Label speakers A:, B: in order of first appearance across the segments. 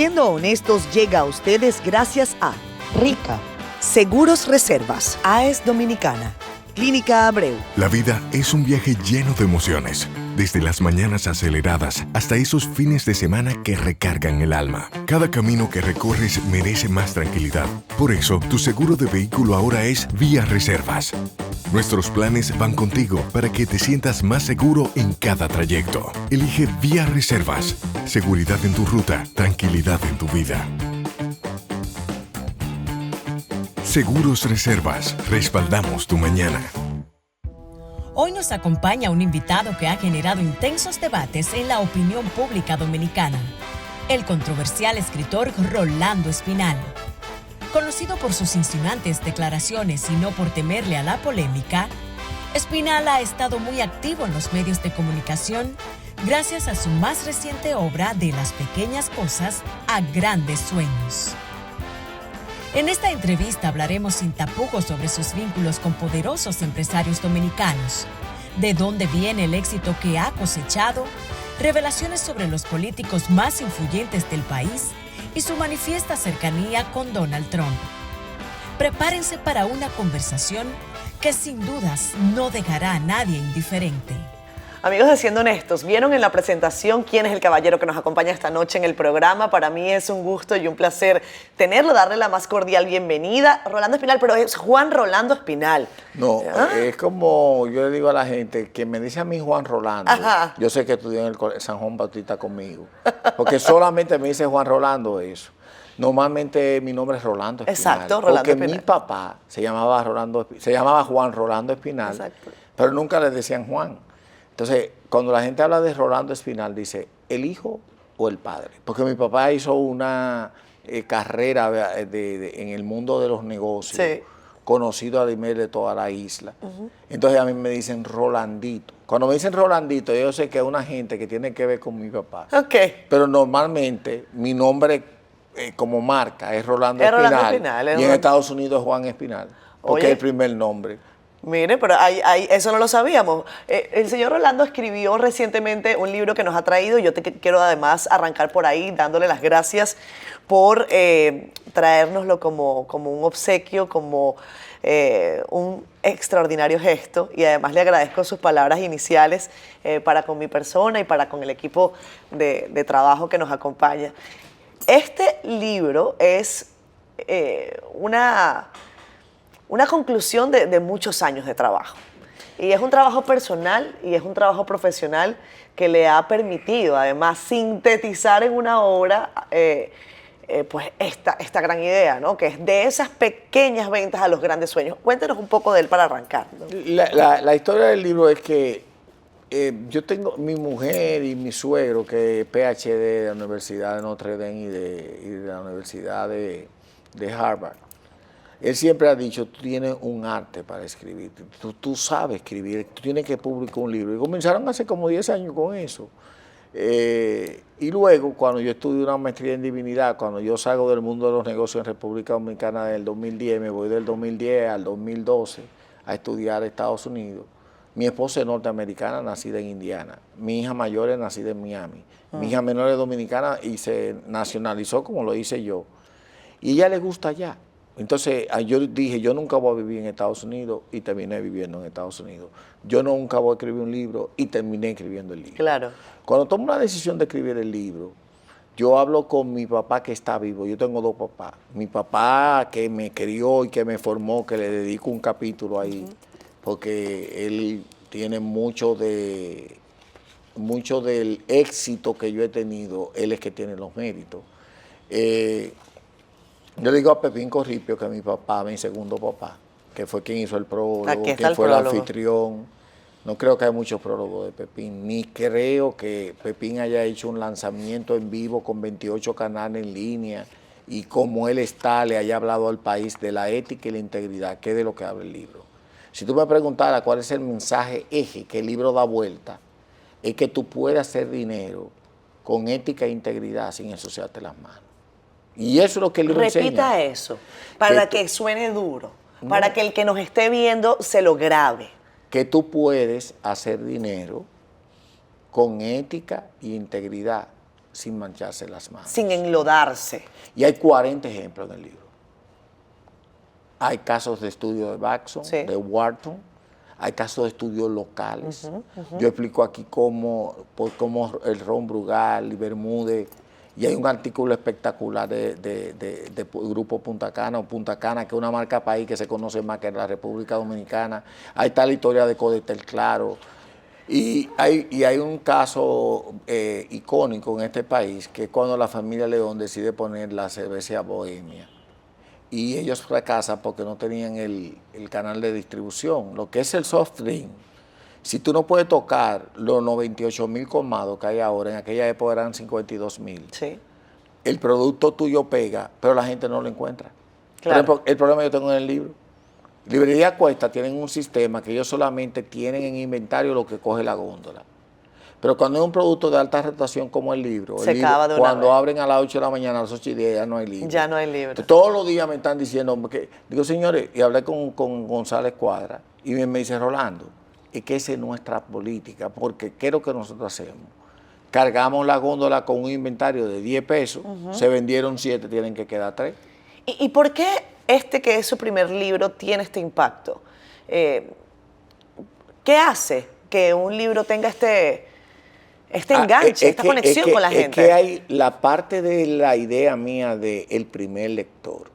A: Siendo Honestos llega a ustedes gracias a
B: Rica,
A: Seguros Reservas, AES Dominicana, Clínica Abreu.
C: La vida es un viaje lleno de emociones, desde las mañanas aceleradas hasta esos fines de semana que recargan el alma. Cada camino que recorres merece más tranquilidad. Por eso, tu seguro de vehículo ahora es Vía Reservas. Nuestros planes van contigo para que te sientas más seguro en cada trayecto. Elige Vía Reservas. Seguridad en tu ruta, tranquilidad en tu vida. Seguros Reservas. Respaldamos tu mañana.
D: Hoy nos acompaña un invitado que ha generado intensos debates en la opinión pública dominicana, el controversial escritor Rolando Espinal. Conocido por sus insinuantes declaraciones y no por temerle a la polémica, Espinal ha estado muy activo en los medios de comunicación gracias a su más reciente obra De las pequeñas cosas a grandes sueños. En esta entrevista hablaremos sin tapujos sobre sus vínculos con poderosos empresarios dominicanos, de dónde viene el éxito que ha cosechado, revelaciones sobre los políticos más influyentes del país y su manifiesta cercanía con Donald Trump. Prepárense para una conversación que sin dudas no dejará a nadie indiferente.
A: Amigos de Siendo Honestos, ¿vieron en la presentación quién es el caballero que nos acompaña esta noche en el programa? Para mí es un gusto y un placer tenerlo, darle la más cordial bienvenida. Rolando Espinal, pero es Juan Rolando Espinal.
E: No, es como yo le digo a la gente que me dice a mí Juan Rolando. Ajá. Yo sé que estudió en el San Juan Bautista conmigo, porque solamente me dice Juan Rolando eso. Normalmente mi nombre es Rolando Espinal.
A: Exacto, Rolando
E: porque
A: Espinal.
E: Mi papá se llamaba Juan Rolando Espinal. Exacto. Pero nunca le decían Juan. Entonces, cuando la gente habla de Rolando Espinal, dice, ¿el hijo o el padre? Porque mi papá hizo una carrera en el mundo de los negocios, sí, conocido a nivel de toda la isla. Entonces, a mí me dicen Rolandito. Cuando me dicen Rolandito, yo sé que es una gente que tiene que ver con mi papá.
A: Okay.
E: Pero normalmente, mi nombre como marca es Rolando Espinal. Y en Estados Unidos es Juan Espinal, porque es el primer nombre.
A: Mire, pero eso no lo sabíamos. El señor Rolando escribió recientemente un libro que nos ha traído. Yo quiero además arrancar por ahí dándole las gracias por traérnoslo como un obsequio, como un extraordinario gesto. Y además le agradezco sus palabras iniciales para con mi persona y para con el equipo de trabajo que nos acompaña. Este libro es una conclusión de muchos años de trabajo. Y es un trabajo personal y es un trabajo profesional que le ha permitido, además, sintetizar en una obra pues esta gran idea, ¿no? Que es de esas pequeñas ventas a los grandes sueños. Cuéntenos un poco de él para arrancar, ¿no?
E: La historia del libro es que yo tengo mi mujer y mi suegro, que es PhD de la Universidad de Notre Dame y de la Universidad de Harvard. Él siempre ha dicho, tú tienes un arte para escribir, tú sabes escribir, tú tienes que publicar un libro. Y comenzaron hace como 10 años con eso. Y luego, cuando yo estudié una maestría en divinidad, cuando yo salgo del mundo de los negocios en República Dominicana del 2010, me voy del 2010 al 2012 a estudiar a Estados Unidos. Mi esposa es norteamericana, nacida en Indiana. Mi hija mayor es nacida en Miami. Mi hija menor es dominicana y se nacionalizó como lo hice yo. Y a ella le gusta allá. Entonces, yo dije, yo nunca voy a vivir en Estados Unidos y terminé viviendo en Estados Unidos. Yo nunca voy a escribir un libro y terminé escribiendo el libro.
A: Claro.
E: Cuando tomo la decisión de escribir el libro, yo hablo con mi papá que está vivo. Yo tengo 2 papás. Mi papá que me crió y que me formó, que le dedico un capítulo ahí, porque él tiene mucho del éxito que yo he tenido, él es que tiene los méritos. Yo le digo a Pepín Corripio, que es mi papá, mi segundo papá, que fue quien hizo el prólogo, quien fue el anfitrión. No creo que haya muchos prólogos de Pepín, ni creo que Pepín haya hecho un lanzamiento en vivo con 28 canales en línea y como él está, le haya hablado al país de la ética y la integridad, que es de lo que habla el libro. Si tú me preguntaras cuál es el mensaje eje que el libro da vuelta, es que tú puedes hacer dinero con ética e integridad sin ensuciarte las manos. Y eso es lo que el libro enseña.
A: Repita eso, para que suene duro, para que el que nos esté viendo se lo grabe.
E: Que tú puedes hacer dinero con ética e integridad sin mancharse las manos.
A: Sin enlodarse.
E: Y hay 40 ejemplos en el libro. Hay casos de estudio de Baxon,
A: Sí.
E: de Wharton, hay casos de estudios locales. Yo explico aquí cómo el ron Brugal y Bermúdez, y hay un artículo espectacular de Grupo Punta Cana, que es una marca país que se conoce más que en la República Dominicana. Ahí está la historia de Codetel Claro. Y hay un caso icónico en este país, que es cuando la familia León decide poner la cerveza Bohemia. Y ellos fracasan porque no tenían el canal de distribución. Lo que es el soft drink, si tú no puedes tocar los 98.000 colmados que hay ahora, en aquella época eran 52.000,
A: Sí.
E: el producto tuyo pega, pero la gente no lo encuentra.
A: Claro.
E: Por ejemplo, el problema que yo tengo en el libro. Librería Cuesta tienen un sistema que ellos solamente tienen en inventario lo que coge la góndola. Pero cuando es un producto de alta rotación como el libro,
A: Se acaba de una
E: cuando
A: vez.
E: abren a las 8 de la mañana, a las 8:10 ya no hay libro.
A: Ya no hay libro.
E: Entonces, todos los días me están diciendo, digo, señores, y hablé con González Cuadra, y me dice, Rolando, es que esa es nuestra política, porque ¿qué es lo que nosotros hacemos? Cargamos la góndola con un inventario de 10 pesos, se vendieron 7, tienen que quedar 3.
A: ¿Y por qué que es su primer libro, tiene este impacto? ¿Qué hace que un libro tenga este enganche, esta conexión con la gente?
E: Es que hay la parte de la idea mía de el primer lector.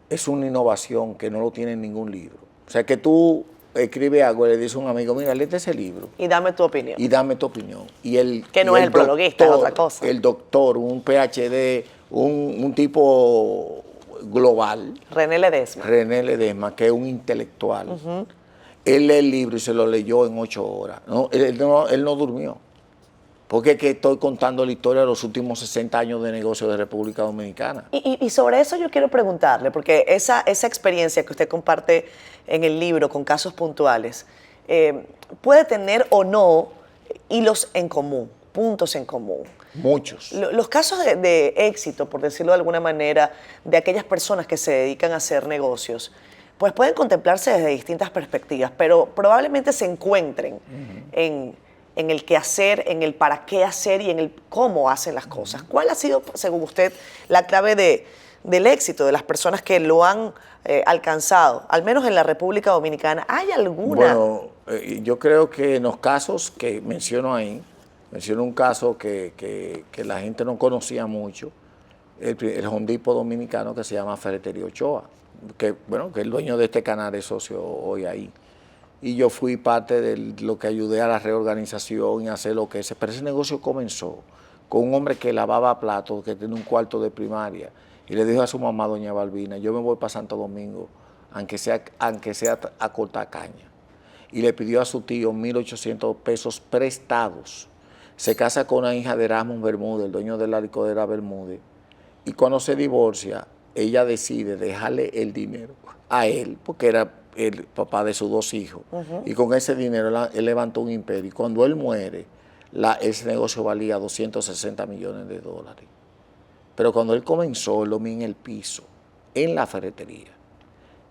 E: Es una innovación que no lo tiene en ningún libro. O sea, que tú escribes algo y le dices a un amigo, mira, léete ese libro.
A: Y dame tu opinión.
E: Y dame tu opinión.
A: Que no es el prologuista, es otra cosa.
E: El doctor, un PhD, un tipo global,
A: René Ledesma.
E: René Ledesma, que es un intelectual. Él lee el libro y se lo leyó en 8 horas. ¿No? Él no durmió. Porque es que estoy contando la historia de los últimos 60 años de negocio de República Dominicana.
A: Y sobre eso yo quiero preguntarle, porque esa experiencia que usted comparte en el libro con casos puntuales, puede tener o no hilos en común, puntos en común.
E: Muchos.
A: Los casos de éxito, por decirlo de alguna manera, de aquellas personas que se dedican a hacer negocios, pues pueden contemplarse desde distintas perspectivas, pero probablemente se encuentren en el qué hacer, en el para qué hacer y en el cómo hacen las cosas. ¿Cuál ha sido, según usted, la clave del éxito de las personas que lo han alcanzado, al menos en la República Dominicana? ¿Hay alguna?
E: Bueno, yo creo que en los casos que menciono ahí, menciono un caso que la gente no conocía mucho, el hondipo dominicano que se llama Ferretería Ochoa, que el dueño de este canal es socio hoy ahí. Y yo fui parte de lo que ayudé a la reorganización y a hacer lo que es. Pero ese negocio comenzó con un hombre que lavaba platos, que tenía un cuarto de primaria, y le dijo a su mamá, doña Balbina, yo me voy para Santo Domingo, aunque sea a cortar caña. Y le pidió a su tío 1.800 pesos prestados. Se casa con una hija de Erasmo Bermúdez, el dueño de la licorería Bermúdez, y cuando se divorcia, ella decide dejarle el dinero a él, porque era el papá de sus 2 hijos, y con ese dinero él levantó un imperio, y cuando él muere, ese negocio valía 260 millones de dólares. Pero cuando él comenzó, él dormía en el piso, en la ferretería,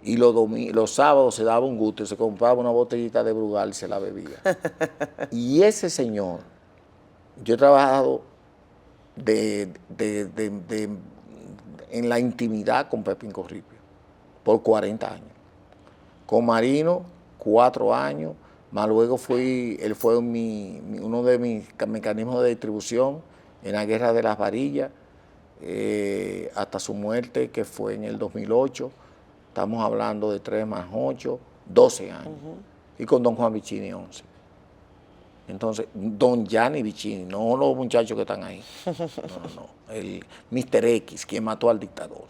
E: y los sábados se daba un gusto y se compraba una botellita de Brugal y se la bebía. Y ese señor, yo he trabajado en la intimidad con Pepín Corripio por 40 años. Con Marino, 4 años, más luego él fue uno de mis mecanismos de distribución en la Guerra de las Varillas, hasta su muerte, que fue en el 2008. Estamos hablando de 3 más 8, 12 años. Y con don Juan Vicini, 11. Entonces, don Gianni Vicini, no los muchachos que están ahí. No. El Mr. X, quien mató al dictador,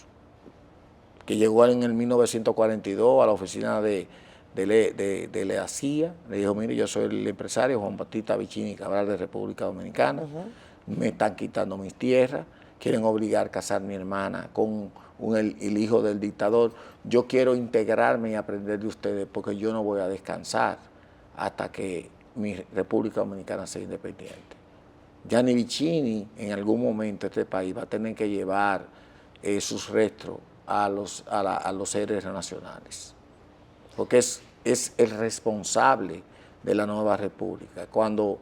E: que llegó en el 1942 a la oficina de la CIA, le dijo, mire, yo soy el empresario Juan Bautista Vicini Cabral de República Dominicana, me están quitando mis tierras, quieren obligar a casar a mi hermana con el hijo del dictador, yo quiero integrarme y aprender de ustedes porque yo no voy a descansar hasta que mi República Dominicana sea independiente. Gianni Vicini, en algún momento este país va a tener que llevar sus restos a los héroes nacionales, porque es el responsable de la nueva república. Cuando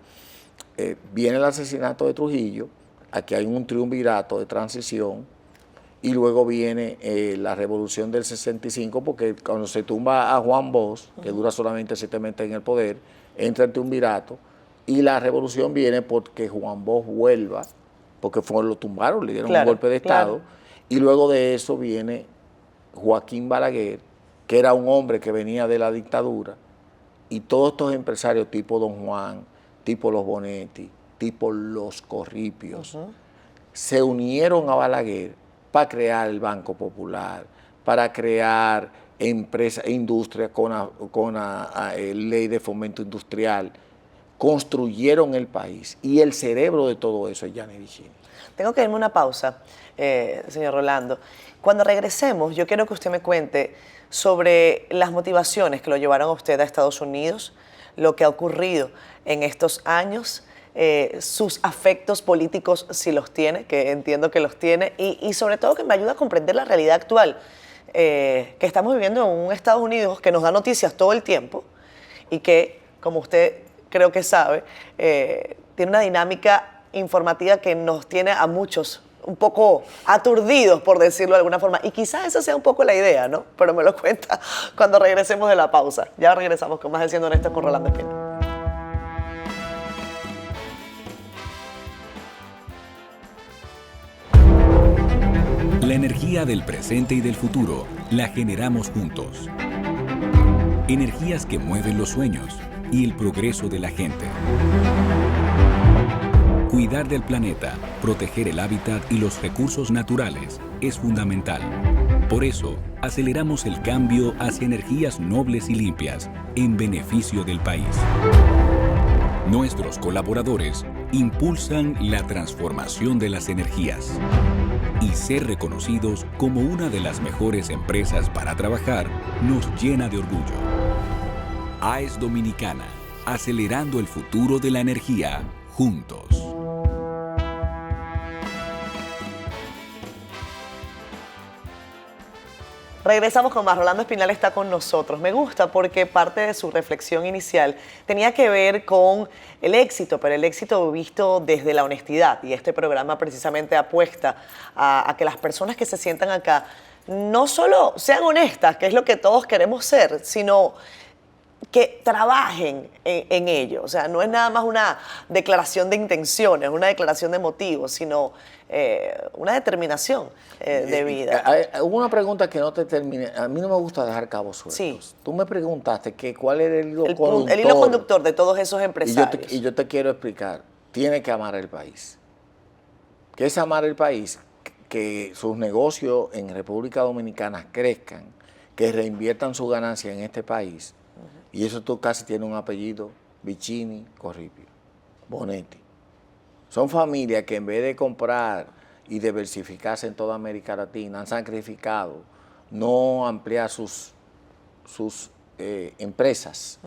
E: viene el asesinato de Trujillo, aquí hay un triunvirato de transición, y luego viene la revolución del 65, porque cuando se tumba a Juan Bosch, que dura solamente 7 meses en el poder, entra el triunvirato, y la revolución viene porque Juan Bosch vuelva, porque lo tumbaron, le dieron un golpe de Estado, y luego de eso viene Joaquín Balaguer, que era un hombre que venía de la dictadura, y todos estos empresarios tipo Don Juan, tipo los Bonetti, tipo los Corripios, se unieron a Balaguer para crear el Banco Popular, para crear empresas, industria con la ley de fomento industrial. Construyeron el país, y el cerebro de todo eso es Gianni Vicini.
A: Tengo que irme una pausa, señor Rolando. Cuando regresemos, yo quiero que usted me cuente sobre las motivaciones que lo llevaron a usted a Estados Unidos, lo que ha ocurrido en estos años, sus afectos políticos, si los tiene, que entiendo que los tiene, y sobre todo que me ayuda a comprender la realidad actual, que estamos viviendo en un Estados Unidos que nos da noticias todo el tiempo y que, como usted creo que sabe, tiene una dinámica informativa que nos tiene a muchos un poco aturdidos, por decirlo de alguna forma. Y quizás esa sea un poco la idea, ¿no? Pero me lo cuenta cuando regresemos de la pausa. Ya regresamos con más de Siendo Honestos con Rolando Espina.
B: La energía del presente y del futuro la generamos juntos. Energías que mueven los sueños y el progreso de la gente. Cuidar del planeta, proteger el hábitat y los recursos naturales es fundamental. Por eso, aceleramos el cambio hacia energías nobles y limpias en beneficio del país. Nuestros colaboradores impulsan la transformación de las energías y ser reconocidos como una de las mejores empresas para trabajar nos llena de orgullo. AES Dominicana, acelerando el futuro de la energía juntos.
A: Regresamos con más. Rolando Espinal está con nosotros. Me gusta porque parte de su reflexión inicial tenía que ver con el éxito, pero el éxito visto desde la honestidad. Y este programa precisamente apuesta a que las personas que se sientan acá no solo sean honestas, que es lo que todos queremos ser, sino que trabajen en ello. O sea, no es nada más una declaración de intenciones, una declaración de motivos, sino una determinación de vida.
E: Hubo una pregunta que no te terminé. A mí no me gusta dejar cabos sueltos.
A: Sí.
E: Tú me preguntaste que cuál era el hilo
A: conductor. El hilo conductor de todos esos empresarios.
E: Y yo te quiero explicar. Tiene que amar el país. ¿Qué es amar el país? Que sus negocios en República Dominicana crezcan, que reinviertan su ganancia en este país. Y eso tú casi tienes un apellido: Vicini, Corripio, Bonetti. Son familias que en vez de comprar y diversificarse en toda América Latina, han sacrificado no ampliar sus empresas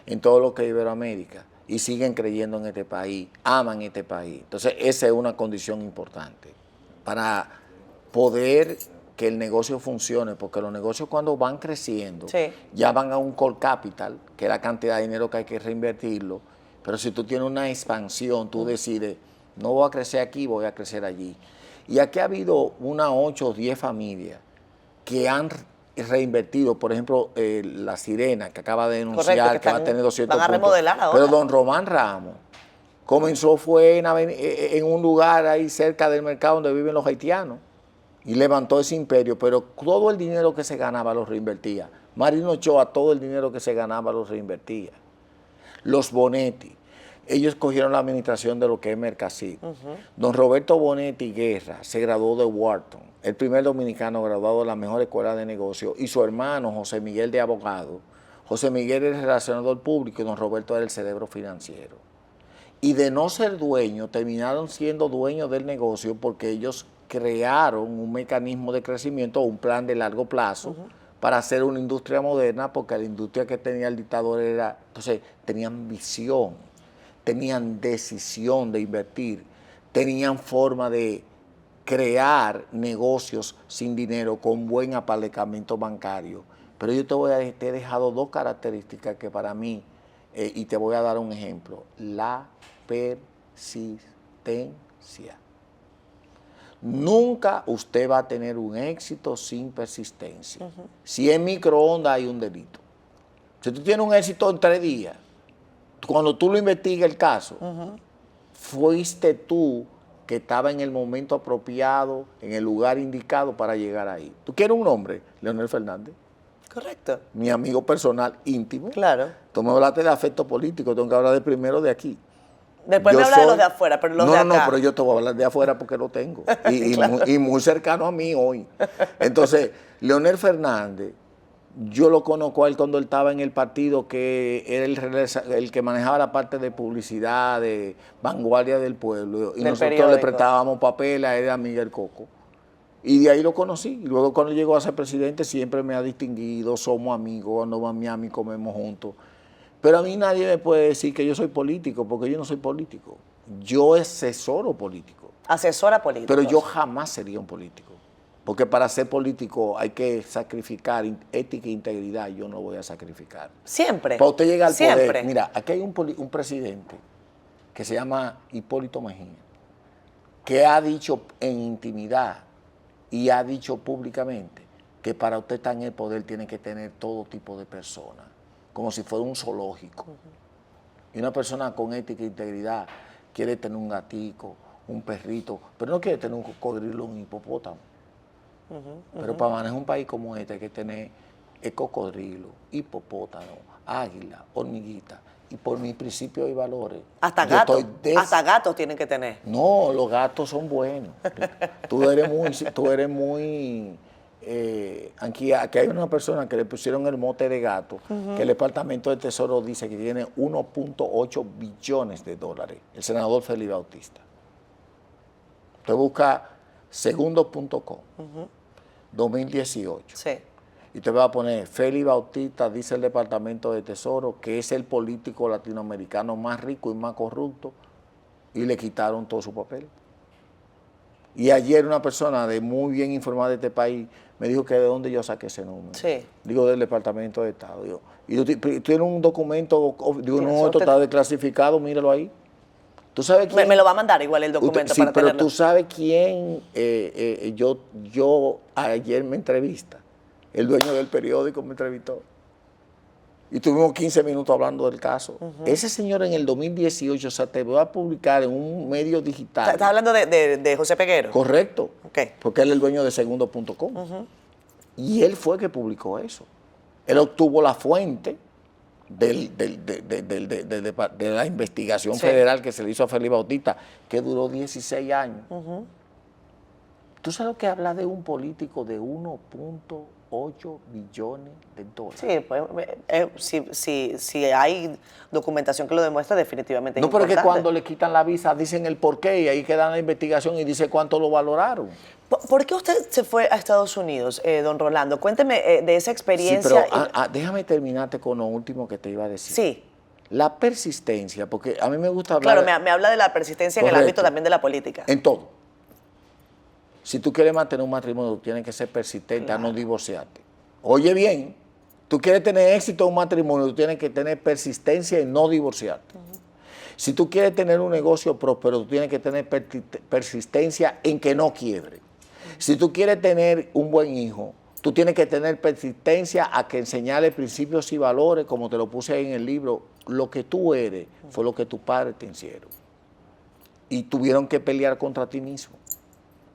E: en todo lo que es Iberoamérica, y siguen creyendo en este país, aman este país. Entonces esa es una condición importante para poder que el negocio funcione, porque los negocios cuando van creciendo, ya van a un core capital, que es la cantidad de dinero que hay que reinvertirlo, pero si tú tienes una expansión, tú decides, no voy a crecer aquí, voy a crecer allí. Y aquí ha habido unas 8 o 10 familias que han reinvertido, por ejemplo, La Sirena, que acaba de denunciar que va a tener 200
A: van a remodelar ahora.
E: Pero don Román Ramos comenzó fue en un lugar ahí cerca del mercado donde viven los haitianos, y levantó ese imperio, pero todo el dinero que se ganaba lo reinvertía. Marino Ochoa, todo el dinero que se ganaba lo reinvertía. Los Bonetti, ellos cogieron la administración de lo que es Mercasí. Don Roberto Bonetti Guerra se graduó de Wharton, el primer dominicano graduado de la mejor escuela de negocios, y su hermano José Miguel de abogado. José Miguel era el relacionador público y don Roberto era el cerebro financiero. Y de no ser dueños, terminaron siendo dueños del negocio porque ellos crearon un mecanismo de crecimiento, un plan de largo plazo para hacer una industria moderna, porque la industria que tenía el dictador era... Entonces, tenían visión, tenían decisión de invertir, tenían forma de crear negocios sin dinero, con buen apalancamiento bancario. Pero yo te he dejado 2 características que para mí, y te voy a dar un ejemplo: la persistencia. Nunca usted va a tener un éxito sin persistencia. Si es microondas hay un delito. Si tú tienes un éxito en 3 días, cuando tú lo investigas el caso, fuiste tú que estaba en el momento apropiado, en el lugar indicado para llegar ahí. ¿Tú quieres un nombre? Leonel Fernández.
A: Correcto.
E: Mi amigo personal íntimo.
A: Claro.
E: Tú me hablaste de afecto político, tengo que hablar de primero de aquí.
A: Después me habla de los de afuera, pero los de acá.
E: No, pero yo te voy a hablar de afuera porque lo tengo. Y muy cercano a mí hoy. Entonces, Leonel Fernández, yo lo conozco a él cuando él estaba en el partido que era el que manejaba la parte de publicidad, de Vanguardia del Pueblo. Y nosotros
A: periódico.
E: le prestábamos papel a él, a Miguel Coco. Y de ahí lo conocí. Y luego cuando llegó a ser presidente siempre me ha distinguido, somos amigos, cuando vamos a Miami comemos juntos. Pero a mí nadie me puede decir que yo soy político, porque yo no soy político. Yo asesoro político.
A: Asesora política.
E: Pero yo jamás sería un político. Porque para ser político hay que sacrificar ética e integridad. Yo no voy a sacrificar.
A: Siempre.
E: Para usted llegar al
A: Siempre.
E: poder. Mira, aquí hay un presidente que se llama Hipólito Mejía, que ha dicho en intimidad y ha dicho públicamente que para usted estar en el poder tiene que tener todo tipo de personas, como si fuera un zoológico. Y una persona con ética e integridad quiere tener un gatico, un perrito, pero no quiere tener un cocodrilo o un hipopótamo. Pero para manejar un país como este hay que tener cocodrilo, hipopótamo, águila, hormiguita. Y por mis principios y valores.
A: Hasta
E: yo
A: gatos.
E: estoy
A: Hasta gatos tienen que tener.
E: No, los gatos son buenos. Tú eres muy aquí hay una persona que le pusieron el mote de gato, que el Departamento de Tesoro dice que tiene 1.8 billones de dólares. El senador Félix Bautista. Usted busca segundo.com, 2018.
A: Sí.
E: Y te va a poner, Félix Bautista dice el Departamento de Tesoro que es el político latinoamericano más rico y más corrupto, y le quitaron todo su papel. Y ayer una persona de muy bien informada de este país me dijo que de dónde yo saqué ese número.
A: Sí.
E: Digo, del Departamento de Estado. Digo, y tú tienes un documento, digo, no,
A: eso
E: esto
A: te-
E: está desclasificado, míralo ahí. ¿Tú sabes quién?
A: Me lo va a mandar igual el documento
E: Sí,
A: para
E: pero
A: tenerlo.
E: tú sabes quién yo ayer me entrevista. El dueño del periódico me entrevistó. Y tuvimos 15 minutos hablando del caso. Ese señor en el 2018 se atrevió a publicar en un medio digital.
A: ¿Estás hablando de José Peguero?
E: Correcto.
A: Ok.
E: Porque él es el dueño de segundo.com. Y él fue que publicó eso. Él obtuvo la fuente de la investigación
A: Sí.
E: federal que se le hizo a Félix Bautista, que duró 16 años. ¿Tú sabes lo que habla de un político de 1.8 billones de dólares?
A: Sí, pues si hay documentación que lo demuestra, definitivamente es
E: No, pero es que
A: importante.
E: cuando le quitan la visa dicen el porqué y ahí queda la investigación y dice cuánto lo valoraron.
A: ¿Por qué usted se fue a Estados Unidos, don Rolando? Cuénteme de esa
E: Sí,
A: experiencia.
E: pero déjame terminarte con lo último que te iba a decir.
A: Sí,
E: La persistencia, porque a mí me gusta hablar...
A: claro, me habla de la persistencia en el
E: Correcto.
A: ámbito también de la política.
E: En todo. Si tú quieres mantener un matrimonio, tú tienes que ser persistente a no divorciarte. Oye bien, tú quieres tener éxito en un matrimonio, tú tienes que tener persistencia en no divorciarte. Si tú quieres tener un negocio próspero, tú tienes que tener persistencia en que no quiebre. Si tú quieres tener un buen hijo, tú tienes que tener persistencia a que enseñarle principios y valores, como te lo puse ahí en el libro. Lo que tú eres fue lo que tus padres te hicieron. Y tuvieron que pelear contra ti mismo.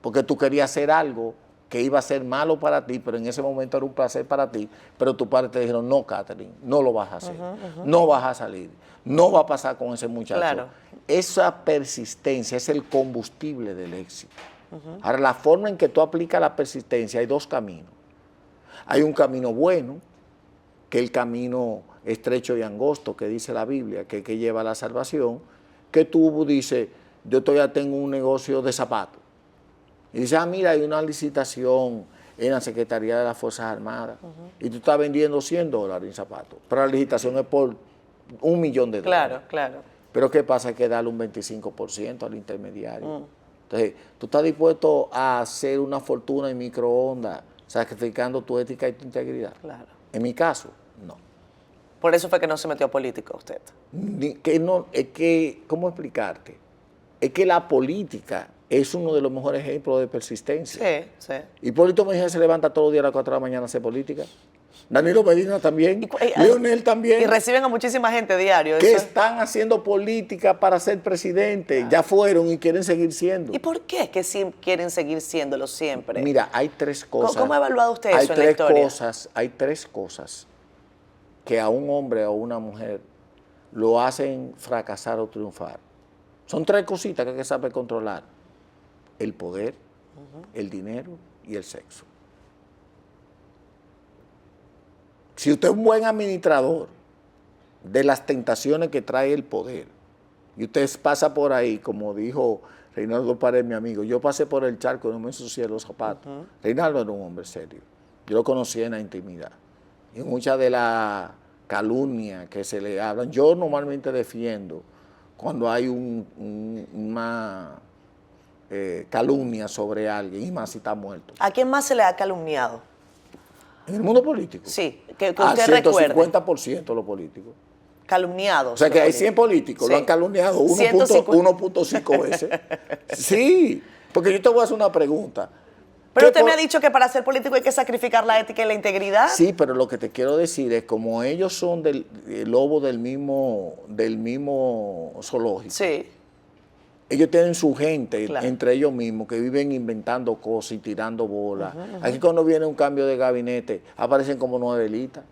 E: Porque tú querías hacer algo que iba a ser malo para ti, pero en ese momento era un placer para ti, pero tus padres te dijeron, no, Catherine, no lo vas a hacer, no vas a salir, no va a pasar con ese muchacho.
A: Claro.
E: Esa persistencia es el combustible del éxito. Ahora, la forma en que tú aplicas la persistencia, hay 2 caminos. Hay un camino bueno, que es el camino estrecho y angosto, que dice la Biblia, que lleva a la salvación, que tú dices, yo todavía tengo un negocio de zapatos. Y dices, mira, hay una licitación en la Secretaría de las Fuerzas Armadas, y tú estás vendiendo $100 en zapatos, pero la licitación es por $1 millón.
A: Claro, claro.
E: Pero ¿qué pasa? Hay que darle un 25% al intermediario. Entonces, tú estás dispuesto a hacer una fortuna en microondas, sacrificando tu ética y tu integridad.
A: Claro.
E: En mi caso, no.
A: Por eso fue que no se metió a político usted.
E: ¿Cómo explicarte? Es que la política es uno de los mejores ejemplos de persistencia.
A: Sí, sí.
E: Hipólito Mejía se levanta todos los días a las 4 de la mañana a hacer política. Danilo Medina también, Leonel también.
A: Y reciben a muchísima gente diario.
E: Que
A: eso.
E: están haciendo política para ser presidente. Ya fueron y quieren seguir siendo.
A: ¿Y por qué es que sí quieren seguir siéndolo siempre?
E: Mira, hay tres cosas.
A: ¿Cómo ha evaluado usted eso en la historia?
E: Hay tres cosas que a un hombre o a una mujer lo hacen fracasar o triunfar. Son tres cositas que hay que saber controlar. El poder, el dinero y el sexo. Si usted es un buen administrador de las tentaciones que trae el poder, y usted pasa por ahí, como dijo Reinaldo Pared, mi amigo, yo pasé por el charco y no me ensucié los zapatos. Reinaldo era un hombre serio. Yo lo conocía en la intimidad. Y muchas de las calumnias que se le hablan, yo normalmente defiendo cuando hay una calumnia sobre alguien, y más si está muerto.
A: ¿A quién más se le ha calumniado?
E: En el mundo político.
A: Sí, que usted recuerde.
E: 150% los políticos.
A: Calumniados.
E: O sea que hay 100 políticos,
A: Sí.
E: lo han calumniado 1.5 veces. Sí, porque yo te voy a hacer una pregunta.
A: Pero usted me ha dicho que para ser político hay que sacrificar la ética y la integridad.
E: Sí, pero lo que te quiero decir es como ellos son del lobo del mismo zoológico.
A: Sí.
E: Ellos tienen su gente,
A: Claro.
E: entre ellos mismos, que viven inventando cosas y tirando bolas. Aquí cuando viene un cambio de gabinete, aparecen como 9 listas.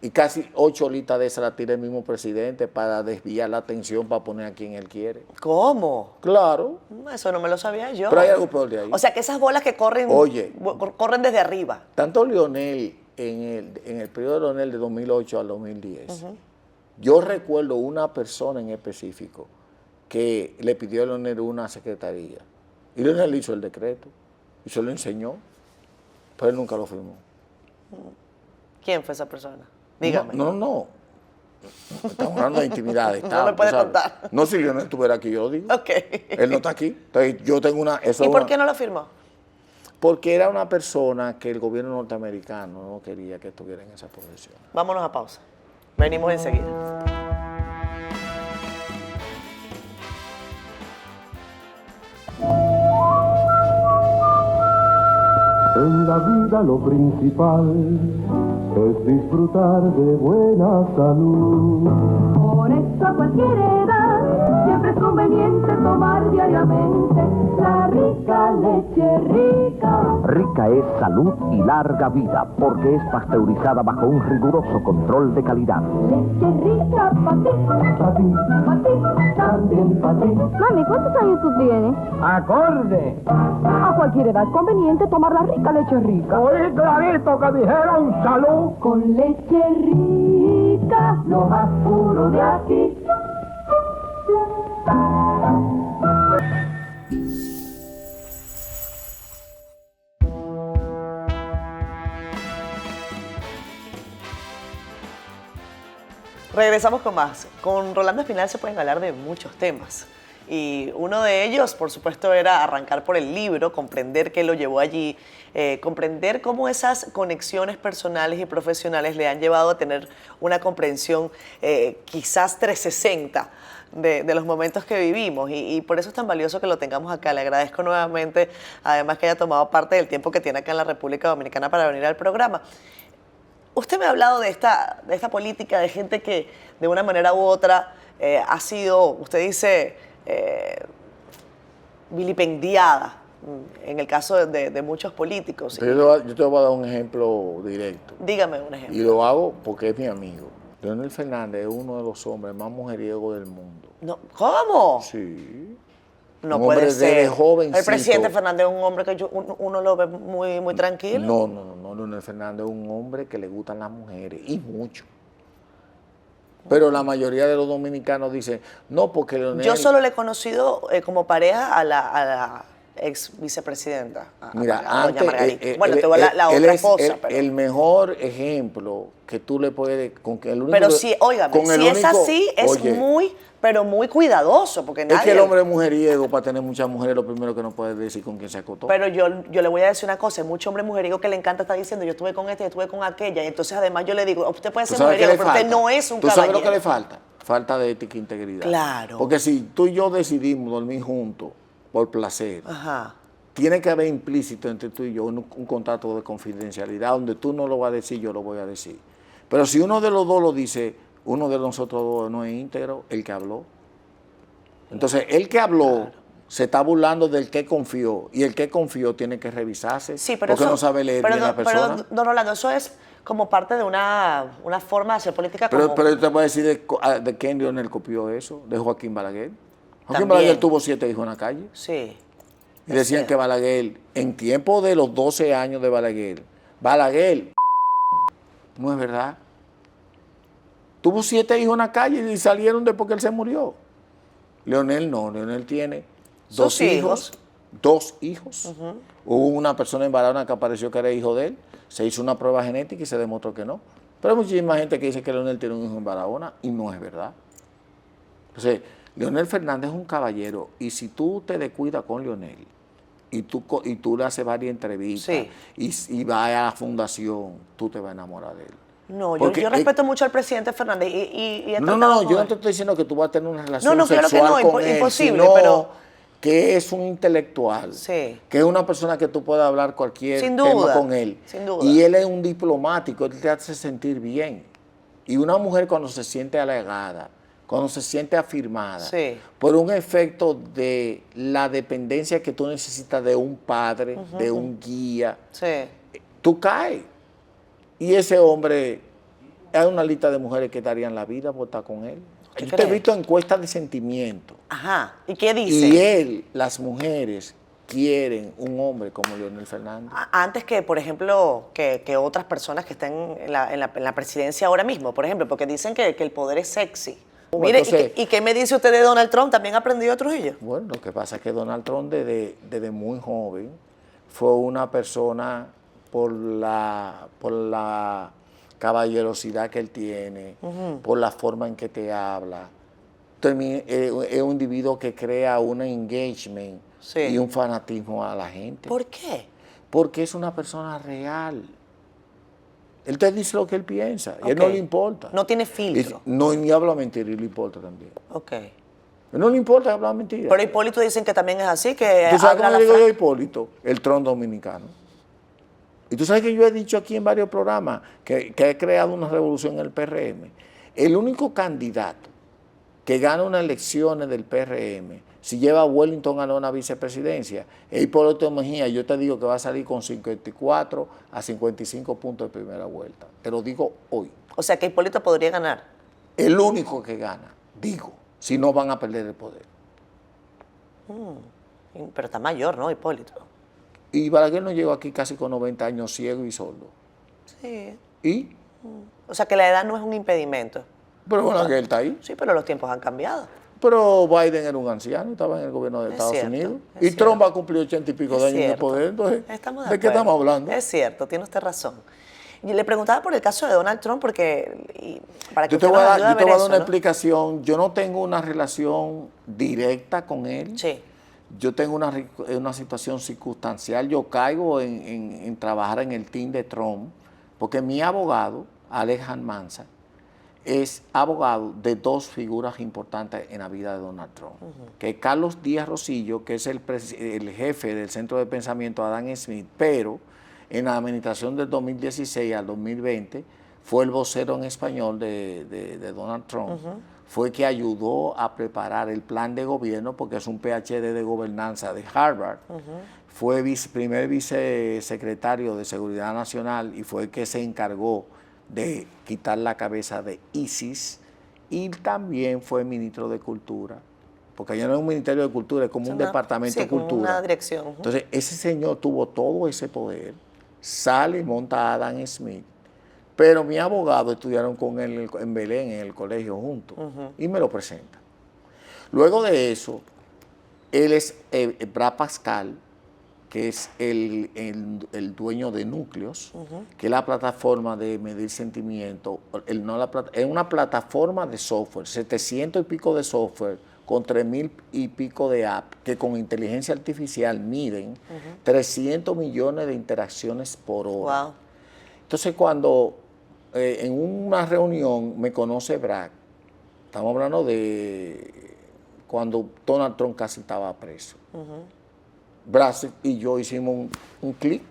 E: Y casi 8 listas de esas las tira el mismo presidente para desviar la atención, para poner a quien él quiere.
A: ¿Cómo?
E: Claro.
A: Eso no me lo sabía yo.
E: Pero hay algo peor de ahí.
A: O sea que esas bolas que corren,
E: Oye.
A: corren desde arriba.
E: Tanto Leonel, en el periodo de Leonel de 2008 al 2010, yo recuerdo una persona en específico que le pidió a Leonel una secretaría. Y Leonel hizo el decreto y se lo enseñó, pero él nunca lo firmó.
A: ¿Quién fue esa persona? Dígame.
E: No. Estamos hablando de intimidades.
A: No me puede contar.
E: No, si Leonel estuviera aquí, yo lo digo.
A: Ok.
E: Él no está aquí. Entonces, yo tengo una...
A: ¿Y por qué no lo firmó?
E: Porque era una persona que el gobierno norteamericano no quería que estuviera en esa posición.
A: Vámonos a pausa. Venimos enseguida.
F: En la vida lo principal es disfrutar de buena salud.
G: Por eso a cualquier edad siempre es conveniente tomar diariamente la rica leche rica.
H: Rica es salud y larga vida porque es pasteurizada bajo un riguroso control de calidad.
G: Leche rica para ti, también para ti. Mami, ¿cuántos años tú tienes?
F: ¡Acorde!
G: A cualquier edad es conveniente tomar la rica leche rica.
F: Oí clarito que dijeron salud.
G: Con leche rica, lo más puro de aquí.
A: Regresamos con más. Con Rolando Espinal se pueden hablar de muchos temas. Y uno de ellos, por supuesto, era arrancar por el libro, comprender qué lo llevó allí, comprender cómo esas conexiones personales y profesionales le han llevado a tener una comprensión quizás 360 de los momentos que vivimos. Y por eso es tan valioso que lo tengamos acá. Le agradezco nuevamente, además que haya tomado parte del tiempo que tiene acá en la República Dominicana para venir al programa. Usted me ha hablado de esta política de gente que de una manera u otra ha sido, usted dice, vilipendiada, en el caso de muchos políticos.
E: Yo te voy a dar un ejemplo directo.
A: Dígame un ejemplo.
E: Y lo hago porque es mi amigo. Leonel Fernández es uno de los hombres más mujeriegos del mundo.
A: No, ¿cómo?
E: Sí.
A: No
E: Un
A: puede
E: hombre
A: ser.
E: desde jovencito.
A: El presidente Fernández es un hombre que uno lo ve muy tranquilo.
E: No, Leonel Fernández es un hombre que le gustan las mujeres, y mucho. Pero la mayoría de los dominicanos dicen, no, porque Leonel...
A: Yo solo le he conocido como pareja a la ex vicepresidenta.
E: Mira,
A: a doña
E: antes,
A: Margarita. Bueno, tuvo la otra esposa. Pero
E: el mejor ejemplo que tú le puedes...
A: pero sí, óigame, si es así, es muy cuidadoso, porque nadie...
E: Es que el hombre es mujeriego, para tener muchas mujeres, lo primero que no puede decir con quién se acostó.
A: Pero yo le voy a decir una cosa, hay mucho hombre mujeriego que le encanta estar diciendo, yo estuve con este, yo estuve con aquella, y entonces además yo le digo, usted puede ser mujeriego, pero usted no es un caballero.
E: ¿Tú sabes lo que le falta? Falta de ética e integridad.
A: Claro.
E: Porque si tú y yo decidimos dormir juntos, por placer,
A: Ajá.
E: tiene que haber implícito entre tú y yo un contrato de confidencialidad donde tú no lo vas a decir, yo lo voy a decir. Pero si uno de los dos lo dice, uno de nosotros dos no es íntegro, el que habló. Entonces, el que habló se está burlando del que confió, y el que confió tiene que revisarse,
A: Sí, pero
E: porque
A: eso,
E: no sabe leer
A: pero,
E: bien la persona.
A: Pero, don Rolando, eso es como parte de una forma de hacer política
E: Pero,
A: como...
E: pero yo te voy a decir de quién Leonel copió eso, de Joaquín Balaguer. Joaquín
A: También.
E: Balaguer tuvo 7 hijos en la calle.
A: Sí.
E: Y decían que Balaguer, en tiempo de los 12 años de Balaguer, no es verdad. Tuvo 7 hijos en la calle y salieron después que él se murió. Leonel no, Leonel tiene
A: Sus hijos.
E: 2 hijos. Hubo una persona en Barahona que apareció que era hijo de él, se hizo una prueba genética y se demostró que no. Pero hay muchísima gente que dice que Leonel tiene un hijo en Barahona y no es verdad. Entonces, Leonel Fernández es un caballero, y si tú te descuidas con Leonel y tú le haces varias entrevistas y vas a la fundación, tú te vas a enamorar de él.
A: No,
E: Porque
A: yo respeto mucho al presidente Fernández y he
E: No,
A: tratado
E: yo
A: con
E: no
A: él.
E: te estoy diciendo que tú vas a tener una relación
A: claro que
E: sexual
A: no,
E: con él,
A: imposible,
E: sino
A: pero...
E: que es un intelectual,
A: Sí.
E: que es una persona que tú puedes hablar cualquier
A: Sin
E: tema
A: duda,
E: con él.
A: sin duda.
E: Y él es un diplomático, él te hace sentir bien. Y una mujer cuando se siente halagada, cuando se siente afirmada,
A: Sí.
E: por un efecto de la dependencia que tú necesitas de un padre, de un guía,
A: Sí.
E: tú caes. Y ese hombre, hay una lista de mujeres que darían la vida por estar con él.
A: ¿Qué
E: Yo te he
A: crees?
E: visto encuestas de sentimiento.
A: Ajá. ¿Y qué dice?
E: Y él, las mujeres, quieren un hombre como Leonel Fernández.
A: Antes que, por ejemplo, que otras personas que estén en la presidencia ahora mismo, por ejemplo, porque dicen que el poder es sexy. Mire,
E: Entonces-
A: ¿y qué me dice usted de Donald Trump? ¿También ha aprendido a Trujillo?
E: Bueno, lo que pasa es que Donald Trump desde muy joven fue una persona por la caballerosidad que él tiene, por la forma en que te habla. También es un individuo que crea un engagement
A: Sí.
E: y un fanatismo a la gente.
A: ¿Por qué?
E: Porque es una persona real. Él te dice lo que él piensa, y a él
A: Ok.
E: no le importa.
A: No tiene filtro.
E: No, ni habla mentira, y le importa también.
A: Ok.
E: A él no le importa hablar mentira.
A: Pero Hipólito dicen que también es así, que
E: ¿Tú sabes
A: habla
E: cómo
A: la
E: le digo yo a
A: fra-
E: Hipólito? El tron dominicano. Y tú sabes que yo he dicho aquí en varios programas que he creado una revolución en el PRM. El único candidato que gana unas elecciones del PRM, si lleva a Wellington a una vicepresidencia, es Hipólito Mejía. Yo te digo que va a salir con 54 a 55 puntos de primera vuelta. Te lo digo hoy.
A: O sea, que Hipólito podría ganar.
E: El único que gana, digo, si no van a perder el poder.
A: Pero está mayor, ¿no, Hipólito?
E: Y Balaguer no llegó aquí casi con 90 años, ciego y sordo.
A: Sí.
E: ¿Y?
A: O sea, que la edad no es un impedimento.
E: Pero Balaguer está ahí.
A: Sí, pero los tiempos han cambiado.
E: Pero Biden era un anciano, estaba en el gobierno de
A: Es
E: Estados
A: cierto,
E: Unidos.
A: es
E: Y
A: cierto.
E: Trump va a cumplir 80 y pico
A: Es
E: de años de
A: cierto.
E: poder. Entonces,
A: Estamos
E: ¿de qué
A: acuerdo.
E: estamos hablando?
A: Es cierto, tiene usted razón. Y le preguntaba por el caso de Donald Trump porque para que
E: Yo te
A: usted
E: voy a
A: nos
E: dar,
A: ayude a
E: yo te
A: ver
E: voy a dar
A: eso,
E: una
A: ¿no?
E: explicación. Yo no tengo una relación directa con él.
A: Sí.
E: Yo tengo una situación circunstancial. Yo caigo en trabajar en el team de Trump porque mi abogado, Alex Mansa, es abogado de 2 figuras importantes en la vida de Donald Trump, que es Carlos Díaz Rosillo, que es el jefe del Centro de Pensamiento Adam Smith, pero en la administración del 2016 al 2020 fue el vocero en español de Donald Trump, fue que ayudó a preparar el plan de gobierno, porque es un PhD de gobernanza de Harvard, fue primer vicesecretario de Seguridad Nacional y fue el que se encargó de quitar la cabeza de ISIS, y también fue ministro de Cultura, porque allá no es un ministerio de Cultura, es como
A: Es
E: un
A: una-
E: departamento
A: sí,
E: de
A: como
E: Cultura.
A: una dirección.
E: Entonces, ese señor tuvo todo ese poder, sale y monta a Adam Smith, pero mi abogado estudiaron con él en Belén, en el colegio juntos, y me lo presenta. Luego de eso, él es Brad Pascal, que es el dueño de Núcleos, que es la plataforma de medir sentimiento. Es una plataforma de software, 700 y pico de software, con 3.000 y pico de apps, que con inteligencia artificial miden 300 millones de interacciones por hora.
A: Wow.
E: Entonces, cuando en una reunión me conoce Brad, estamos hablando de cuando Donald Trump casi estaba preso. Brasil y yo hicimos un clic,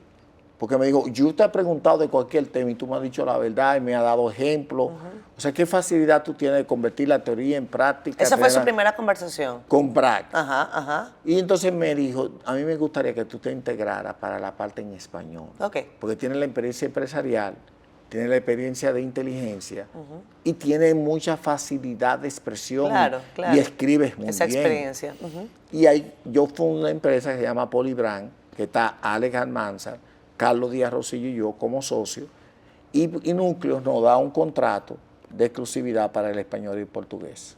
E: porque me dijo, yo te he preguntado de cualquier tema y tú me has dicho la verdad y me has dado ejemplos. O sea, ¿qué facilidad tú tienes de convertir la teoría en práctica?
A: Esa fue su primera conversación.
E: Con Bragg.
A: Ajá, ajá.
E: Y entonces me dijo, a mí me gustaría que tú te integraras para la parte en español.
A: Ok.
E: Porque tiene la experiencia empresarial, tiene la experiencia de inteligencia y tiene mucha facilidad de expresión.
A: Claro, claro.
E: Y escribes muy
A: Esa
E: bien.
A: experiencia.
E: Y ahí yo fundé una empresa que se llama Polibrand, que está Alex Almanzar, Carlos Díaz Rosillo y yo como socios, y Núcleos nos da un contrato de exclusividad para el español y el portugués.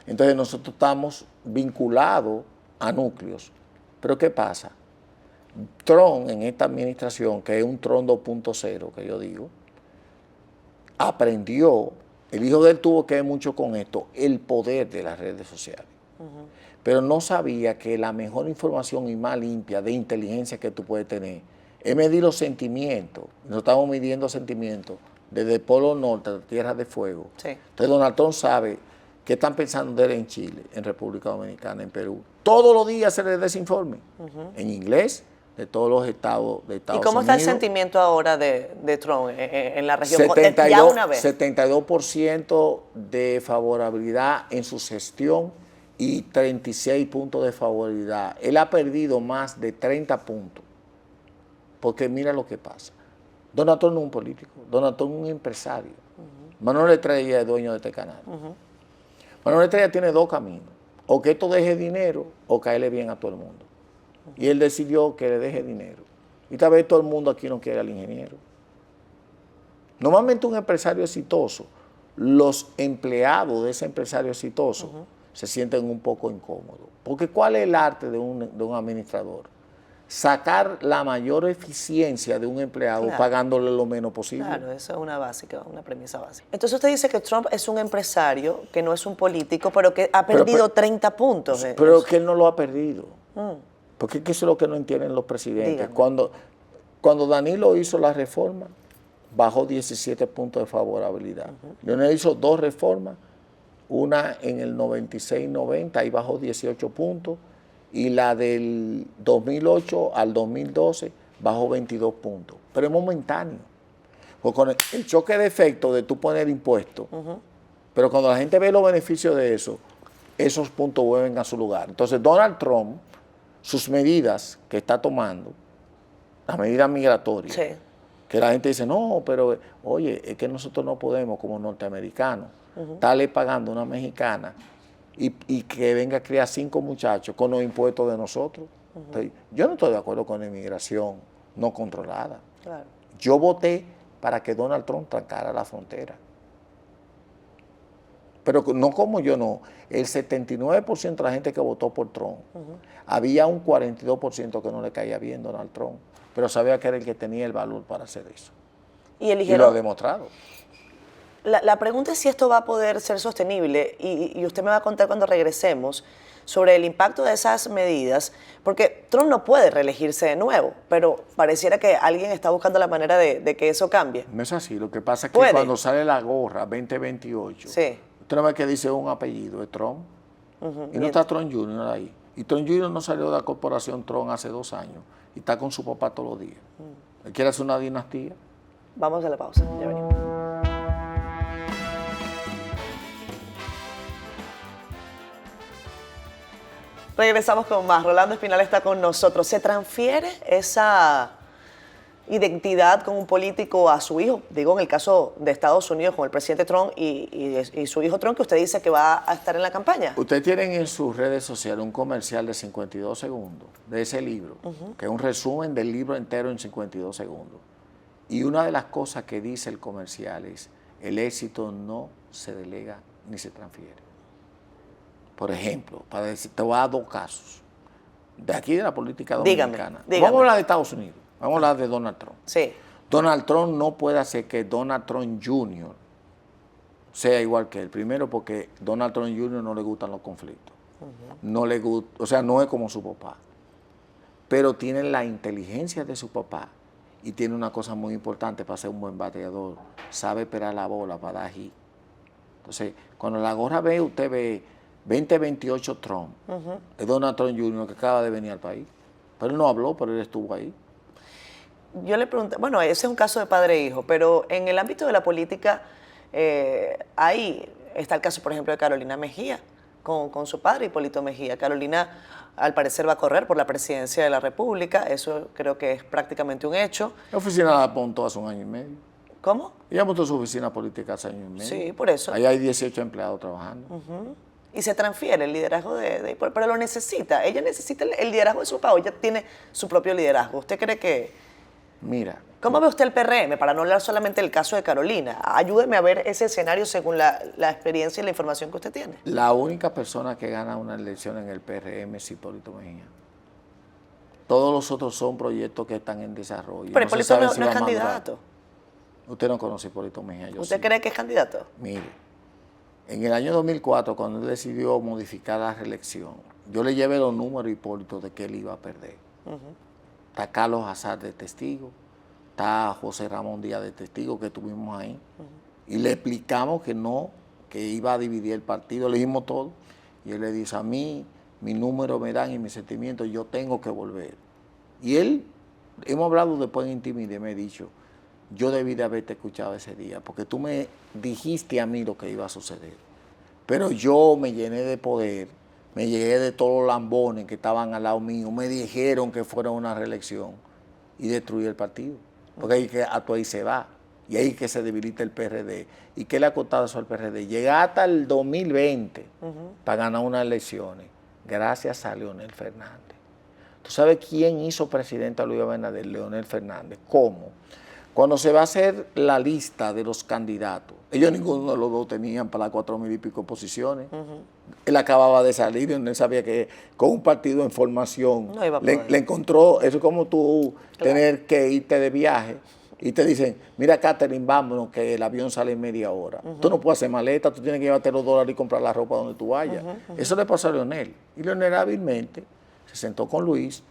E: Entonces nosotros estamos vinculados a Núcleos. Pero ¿qué pasa? Trump en esta administración, que es un Trump 2.0, que yo digo, aprendió, el hijo de él tuvo que ver mucho con esto, el poder de las redes sociales. Pero no sabía que la mejor información y más limpia de inteligencia que tú puedes tener es medir los sentimientos. Nos estamos midiendo sentimientos desde el Polo Norte a Tierra de Fuego.
A: Sí.
E: Entonces Donald Trump sabe qué están pensando de él en Chile, en República Dominicana, en Perú. Todos los días se les da ese informe, en inglés, de todos los estados de Estados Unidos.
A: ¿Y cómo está el sentimiento ahora de Trump en la región? Ya una vez.
E: 72% de favorabilidad en su gestión y 36 puntos de favorabilidad. Él ha perdido más de 30 puntos. Porque mira lo que pasa. Donald Trump no es un político, Donald Trump es un empresario. Manuel Estrella es dueño de este canal. Manuel Estrella tiene dos caminos. O que esto deje dinero o caerle bien a todo el mundo. Y él decidió que le deje dinero. Y tal vez todo el mundo aquí no quiere al ingeniero. Normalmente un empresario exitoso, los empleados de ese empresario exitoso se sienten un poco incómodos. Porque ¿cuál es el arte de un administrador? Sacar la mayor eficiencia de un empleado pagándole lo menos posible.
A: Claro, eso es una básica, una premisa básica. Entonces usted dice que Trump es un empresario, que no es un político, pero que ha perdido 30 puntos.
E: Pero que él no lo ha perdido. Porque eso es lo que no entienden los presidentes. Cuando Danilo hizo la reforma, bajó 17 puntos de favorabilidad. Leonel hizo dos reformas, una en el 96-90, ahí bajó 18 puntos, y la del 2008 al 2012 bajó 22 puntos. Pero es momentáneo. Porque con el choque de efecto de tú poner impuestos, pero cuando la gente ve los beneficios de eso, esos puntos vuelven a su lugar. Entonces Donald Trump, sus medidas que está tomando, las medidas migratorias, que la gente dice, no, pero oye, es que nosotros no podemos como norteamericanos estarle pagando a una mexicana y que venga a criar 5 muchachos con los impuestos de nosotros. Entonces, yo no estoy de acuerdo con la inmigración no controlada.
A: Claro.
E: Yo voté para que Donald Trump trancara la frontera. Pero no como yo no. El 79% de la gente que votó por Trump, había un 42% que no le caía bien Donald Trump, pero sabía que era el que tenía el valor para hacer eso.
A: Y
E: lo ha demostrado.
A: La pregunta es si esto va a poder ser sostenible y usted me va a contar cuando regresemos sobre el impacto de esas medidas, porque Trump no puede reelegirse de nuevo, pero pareciera que alguien está buscando la manera de que eso cambie.
E: No es así, lo que pasa es que cuando sale la gorra 2028, usted no ve que dice un apellido, es Trump, y no está Trump Jr. ahí. Y Trump Jr. no salió de la corporación Trump hace 2 años y está con su papá todos los días. Él quiere hacer una dinastía.
A: Vamos a la pausa, ya venimos. Regresamos con más. Rolando Espinal está con nosotros. ¿Se transfiere esa identidad con un político a su hijo? Digo, en el caso de Estados Unidos, con el presidente Trump y su hijo Trump, que usted dice que va a estar en la campaña.
E: Ustedes tienen en sus redes sociales un comercial de 52 segundos de ese libro, que es un resumen del libro entero en 52 segundos. Y una de las cosas que dice el comercial es, el éxito no se delega ni se transfiere. Por ejemplo, para decir, te voy a dar 2 casos. De aquí de la política dominicana.
A: Dígame.
E: Vamos a hablar de Estados Unidos. Vamos a hablar de Donald Trump.
A: Sí.
E: Donald Trump no puede hacer que Donald Trump Jr. sea igual que él. Primero porque Donald Trump Jr. no le gustan los conflictos. No le gusta, o sea, no es como su papá. Pero tiene la inteligencia de su papá. Y tiene una cosa muy importante para ser un buen bateador. Sabe esperar la bola para dar hit. Entonces, cuando la gorra ve, usted ve 2028 Trump. Es Donald Trump Jr. que acaba de venir al país. Pero él no habló, pero él estuvo ahí.
A: Yo le pregunté, bueno, ese es un caso de padre e hijo, pero en el ámbito de la política, ahí está el caso, por ejemplo, de Carolina Mejía, con su padre Hipólito Mejía. Carolina, al parecer, va a correr por la presidencia de la República, eso creo que es prácticamente un hecho.
E: La oficina la montó hace un año y medio.
A: ¿Cómo?
E: Ella montó su oficina política hace año y medio.
A: Sí, por eso.
E: Ahí hay 18 empleados trabajando.
A: Y se transfiere el liderazgo de Hipólito, pero lo necesita. Ella necesita el liderazgo de su papá, ella tiene su propio liderazgo. ¿Usted cree que...?
E: Mira.
A: ¿Cómo ve usted el PRM? Para no hablar solamente del caso de Carolina. Ayúdeme a ver ese escenario según la experiencia y la información que usted tiene.
E: La única persona que gana una elección en el PRM es Hipólito Mejía. Todos los otros son proyectos que están en desarrollo.
A: Pero Hipólito no es
E: va a madurar.
A: candidato.
E: Usted no conoce a Hipólito Mejía, yo
A: ¿Usted
E: sí.
A: cree que es candidato?
E: Mire, en el año 2004, cuando él decidió modificar la reelección, yo le llevé los números a Hipólito de que él iba a perder. Está Carlos Hazard de testigo, está José Ramón Díaz de testigo que estuvimos ahí. Y le explicamos que no, que iba a dividir el partido, le dijimos todo. Y él le dice, a mí, mi número me dan y mis sentimientos, yo tengo que volver. Y él, hemos hablado después en intimidad y me ha dicho, yo debí de haberte escuchado ese día, porque tú me dijiste a mí lo que iba a suceder. Pero yo me llené de poder, me llegué de todos los lambones que estaban al lado mío, me dijeron que fuera una reelección y destruí el partido. Porque ahí que a tu ahí se va, y ahí que se debilita el PRD. ¿Y qué le ha costado eso al PRD? Llegar hasta el 2020 para ganar unas elecciones, gracias a Leonel Fernández. ¿Tú sabes quién hizo presidente a Luis Abinader? Leonel Fernández. ¿Cómo? Cuando se va a hacer la lista de los candidatos, ellos ninguno de los dos tenían para las 4,000 y pico posiciones. Él acababa de salir y él sabía que con un partido en formación
A: No iba a poder.
E: le encontró, eso es como tú tener que irte de viaje y te dicen, mira Catherine, vámonos que el avión sale en media hora. Tú no puedes hacer maleta, tú tienes que llevarte los dólares y comprar la ropa donde tú vayas. Eso le pasó a Leonel. Y Leonel hábilmente se sentó con Luis,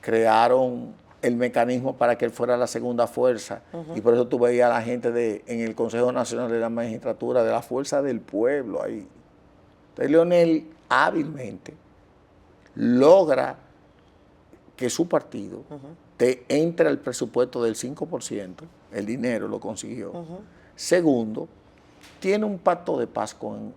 E: crearon el mecanismo para que él fuera la segunda fuerza. Y por eso tú veías a la gente en el Consejo Nacional de la Magistratura, de la fuerza del pueblo ahí. Entonces Leonel hábilmente logra que su partido te entre al presupuesto del 5%, el dinero lo consiguió. Segundo, tiene un pacto de paz con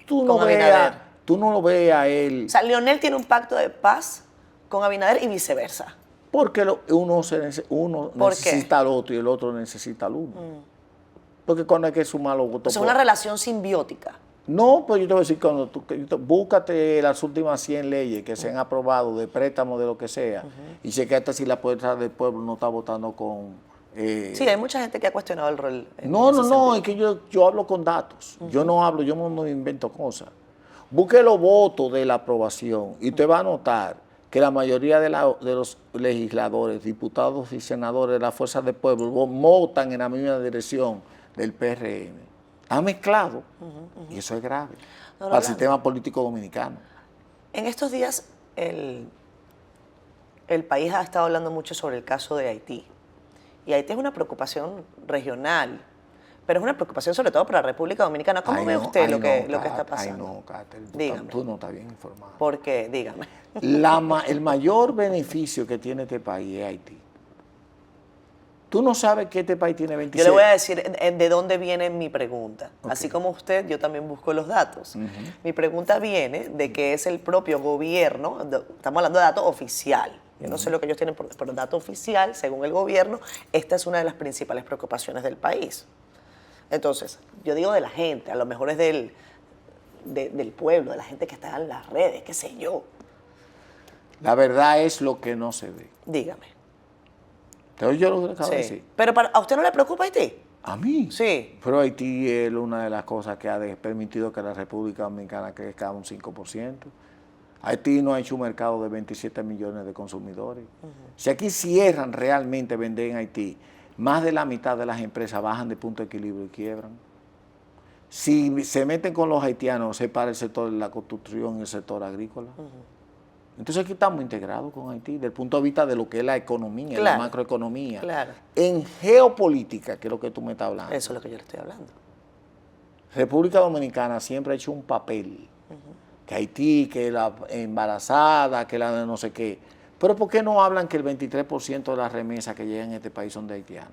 E: tú no lo ves a él.
A: O sea, Leonel tiene un pacto de paz con Abinader y viceversa.
E: Porque uno necesita al otro y el otro necesita al uno. Porque cuando hay que sumar los votos.
A: Es una relación simbiótica.
E: No, pues yo te voy a decir, cuando búscate las últimas 100 leyes que se han aprobado de préstamo, de lo que sea, y chequeate si la puerta del pueblo no está votando con...
A: Sí, hay mucha gente que ha cuestionado el rol.
E: No, es que yo hablo con datos. Yo no invento cosas. Busque los votos de la aprobación y te va a notar que la mayoría de los legisladores, diputados y senadores de las fuerzas del pueblo votan en la misma dirección del PRM. Está mezclado y eso es grave para el sistema político dominicano.
A: En estos días el país ha estado hablando mucho sobre el caso de Haití. Y Haití es una preocupación regional, pero es una preocupación sobre todo para la República Dominicana. ¿Cómo ve usted lo que está pasando?
E: Ay, no, Catherine,
A: Dígame.
E: tú no estás bien informado.
A: ¿Por qué? Dígame.
E: El mayor beneficio que tiene este país es Haití. Tú no sabes que este país tiene 26...
A: Yo le voy a decir de dónde viene mi pregunta. Okay. Así como usted, yo también busco los datos. Mi pregunta viene de que es el propio gobierno, estamos hablando de dato oficial. Yo no sé lo que ellos tienen, pero dato oficial, según el gobierno, esta es una de las principales preocupaciones del país. Entonces, yo digo de la gente, a lo mejor es del pueblo, de la gente que está en las redes, qué sé yo.
E: La verdad es lo que no se ve.
A: Dígame.
E: ¿Te oye lo que acabo de decir?
A: Pero ¿a usted no le preocupa Haití?
E: ¿A mí?
A: Sí.
E: Pero Haití es una de las cosas que ha permitido que la República Dominicana crezca un 5%. Haití no ha hecho un mercado de 27 millones de consumidores. Si aquí cierran realmente vender en Haití, más de la mitad de las empresas bajan de punto de equilibrio y quiebran. Si se meten con los haitianos, se para el sector de la construcción y el sector agrícola. Entonces aquí estamos integrados con Haití, desde el punto de vista de lo que es la economía, la macroeconomía.
A: Claro.
E: En geopolítica, que es lo que tú me estás hablando.
A: Eso es lo que yo le estoy hablando.
E: República Dominicana siempre ha hecho un papel Que Haití, que la embarazada, que la de no sé qué. Pero ¿por qué no hablan que el 23% de las remesas que llegan a este país son de haitianos?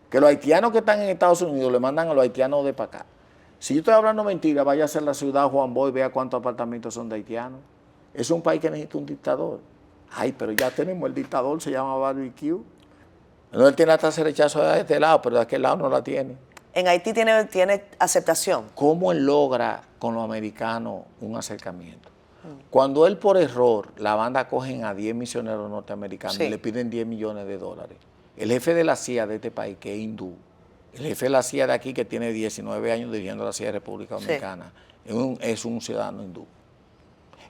E: Que los haitianos que están en Estados Unidos le mandan a los haitianos de para acá. Si yo estoy hablando mentira, vaya a ser la ciudad Juan Boy, vea cuántos apartamentos son de haitianos. Es un país que necesita un dictador. Ay, pero ya tenemos el dictador, se llama Barbecue. No, él tiene hasta ese rechazo de este lado, pero de aquel lado no la tiene.
A: En Haití tiene aceptación.
E: ¿Cómo él logra con los americanos un acercamiento? Cuando él por error, la banda cogen a 10 misioneros norteamericanos y le piden $10 millones. El jefe de la CIA de este país, que es hindú, el jefe de la CIA de aquí, que tiene 19 años dirigiendo la CIA de República Dominicana, es un ciudadano hindú.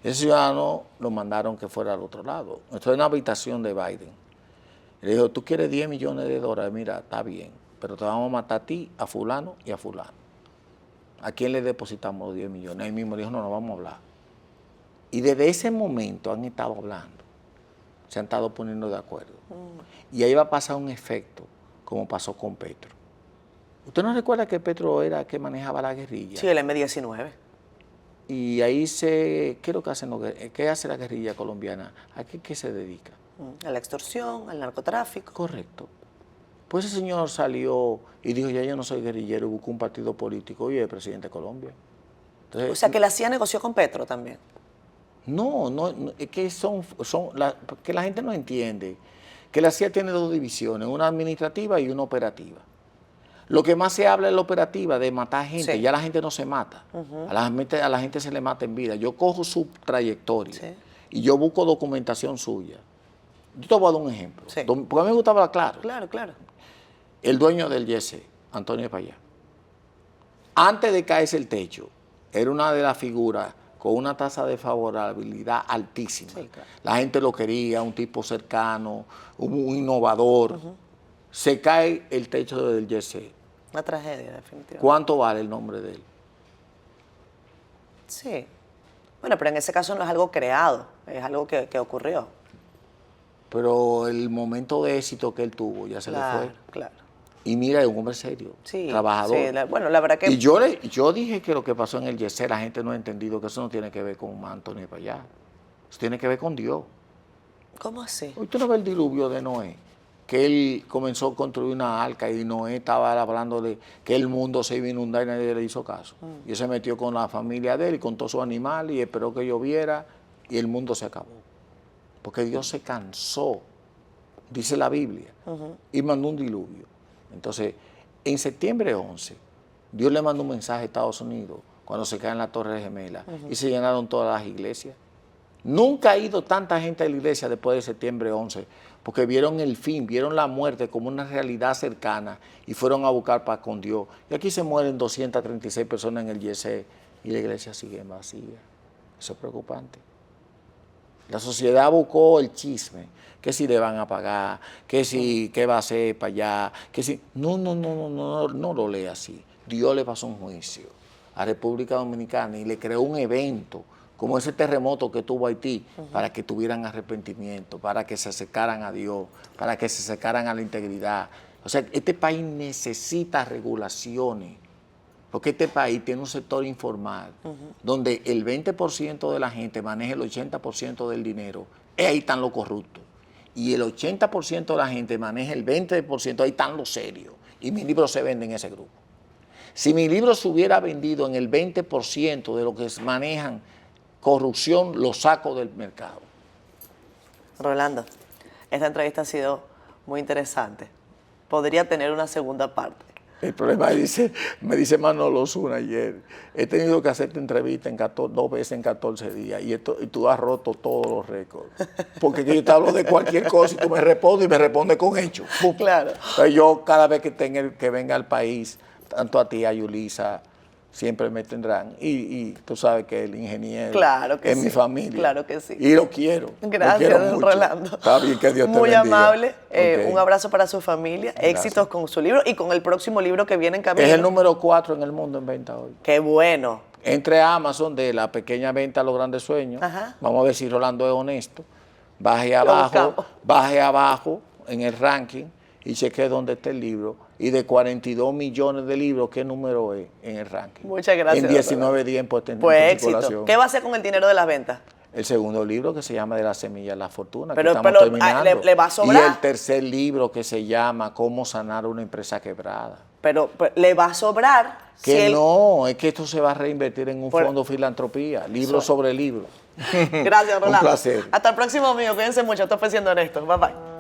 E: Ese ciudadano lo mandaron que fuera al otro lado. Esto es una habitación de Biden. Le dijo, tú quieres $10 millones, mira, está bien, pero te vamos a matar a ti, a fulano y a fulano. ¿A quién le depositamos los 10 millones? Él mismo dijo, no vamos a hablar. Y desde ese momento han estado hablando, se han estado poniendo de acuerdo. Y ahí va a pasar un efecto, como pasó con Petro. ¿Usted no recuerda que Petro era el que manejaba la guerrilla?
A: Sí, el M-19.
E: Y ahí ¿qué es lo que hacen? ¿Qué hace la guerrilla colombiana? ¿A qué se dedica?
A: A la extorsión, al narcotráfico.
E: Correcto. Pues ese señor salió y dijo, ya yo no soy guerrillero, buscó un partido político y es presidente de Colombia. Entonces,
A: O sea, que la CIA negoció con Petro también.
E: No, es que que la gente no entiende que la CIA tiene dos divisiones, una administrativa y una operativa. Lo que más se habla es la operativa, de matar gente. Ya la gente no se mata. A la gente se le mata en vida. Yo cojo su trayectoria y yo busco documentación suya. Yo te voy a dar un ejemplo, porque a mí me gustaba hablar claro.
A: Claro.
E: El dueño del YC, Antonio Payá, antes de caerse el techo, era una de las figuras con una tasa de favorabilidad altísima. Sí, claro. La gente lo quería, un tipo cercano, un innovador. Se cae el techo del YC.
A: Una tragedia, definitivamente.
E: ¿Cuánto vale el nombre de él?
A: Sí. Bueno, pero en ese caso no es algo creado, es algo que ocurrió.
E: Pero el momento de éxito que él tuvo ya se le fue.
A: Claro.
E: Y mira, es un hombre serio, trabajador.
A: Sí, bueno, la verdad que...
E: Y yo dije que lo que pasó en el YC, la gente no ha entendido que eso no tiene que ver con Antonio Payá. Eso tiene que ver con Dios.
A: ¿Cómo así?
E: Usted no ve el diluvio de Noé, que él comenzó a construir una arca y Noé estaba hablando de que el mundo se iba a inundar y nadie le hizo caso. Y él se metió con la familia de él y con todos sus animales y esperó que lloviera y el mundo se acabó. Porque Dios se cansó, dice la Biblia, y mandó un diluvio. Entonces, en septiembre 11, Dios le mandó un mensaje a Estados Unidos cuando se caen las Torres Gemelas y se llenaron todas las iglesias. Nunca ha ido tanta gente a la iglesia después de septiembre 11 porque vieron el fin, vieron la muerte como una realidad cercana y fueron a buscar paz con Dios. Y aquí se mueren 236 personas en el YC y la iglesia sigue vacía. Eso es preocupante. La sociedad buscó el chisme, que si le van a pagar, que si, qué va a hacer para allá, que si... No lo lee así. Dios le pasó un juicio a República Dominicana y le creó un evento, como ese terremoto que tuvo Haití, para que tuvieran arrepentimiento, para que se acercaran a Dios, para que se acercaran a la integridad. O sea, este país necesita regulaciones, porque este país tiene un sector informal, donde el 20% de la gente maneja el 80% del dinero, y ahí están los corruptos. Y el 80% de la gente maneja el 20%, ahí están los serios. Y mi libro se vende en ese grupo. Si mi libro se hubiera vendido en el 20% de lo que manejan corrupción, lo saco del mercado.
A: Rolando, esta entrevista ha sido muy interesante. Podría tener una segunda parte.
E: El problema me dice Manolo Osuna ayer, he tenido que hacerte entrevista en 2 veces en 14 días y tú has roto todos los récords. Porque yo te hablo de cualquier cosa y tú me respondes con hechos.
A: Claro.
E: Entonces yo cada vez que venga al país, tanto a ti, a Yulisa, siempre me tendrán. Y tú sabes que el ingeniero
A: claro que
E: es mi familia.
A: Claro que sí.
E: Y lo quiero.
A: Gracias,
E: lo quiero mucho.
A: Rolando.
E: Está bien, que Dios te
A: muy
E: bendiga.
A: amable.
E: Okay.
A: Un abrazo para su familia. Gracias. Éxitos con su libro y con el próximo libro que viene en camino.
E: Es el número 4 en el mundo en venta hoy.
A: Qué bueno.
E: Entre Amazon, de la pequeña venta a los grandes sueños.
A: Ajá.
E: Vamos a ver si Rolando es honesto. Baje abajo en el ranking y chequee dónde está el libro. Y de 42 millones de libros, ¿qué número es en el ranking?
A: Muchas gracias.
E: En 19 días en
A: Pues
E: circulación.
A: éxito. ¿Qué va a hacer con el dinero de las ventas?
E: El segundo libro que se llama De la semilla a la fortuna,
A: Pero
E: que estamos terminando.
A: ¿le va a sobrar?
E: Y el tercer libro que se llama Cómo sanar una empresa quebrada.
A: Pero le va a sobrar.
E: Que
A: si
E: no, es que esto se va a reinvertir en un fondo de filantropía, libro sobre libro.
A: Gracias, Rolando.
E: Un placer.
A: Hasta el próximo domingo. Cuídense mucho. Esto fue Siendo Honestos. Bye, bye.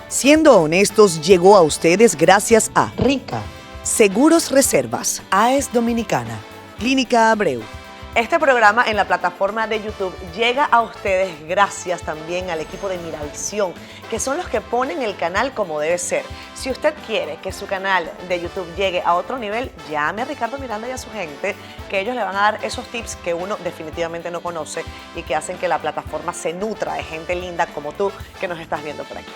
A: Siendo Honestos llegó a ustedes gracias a
I: Rica.
A: Seguros Reservas, AES Dominicana, Clínica Abreu. Este programa en la plataforma de YouTube llega a ustedes gracias también al equipo de Miravisión, que son los que ponen el canal como debe ser. Si usted quiere que su canal de YouTube llegue a otro nivel, llame a Ricardo Miranda y a su gente, que ellos le van a dar esos tips que uno definitivamente no conoce y que hacen que la plataforma se nutra de gente linda como tú que nos estás viendo por aquí.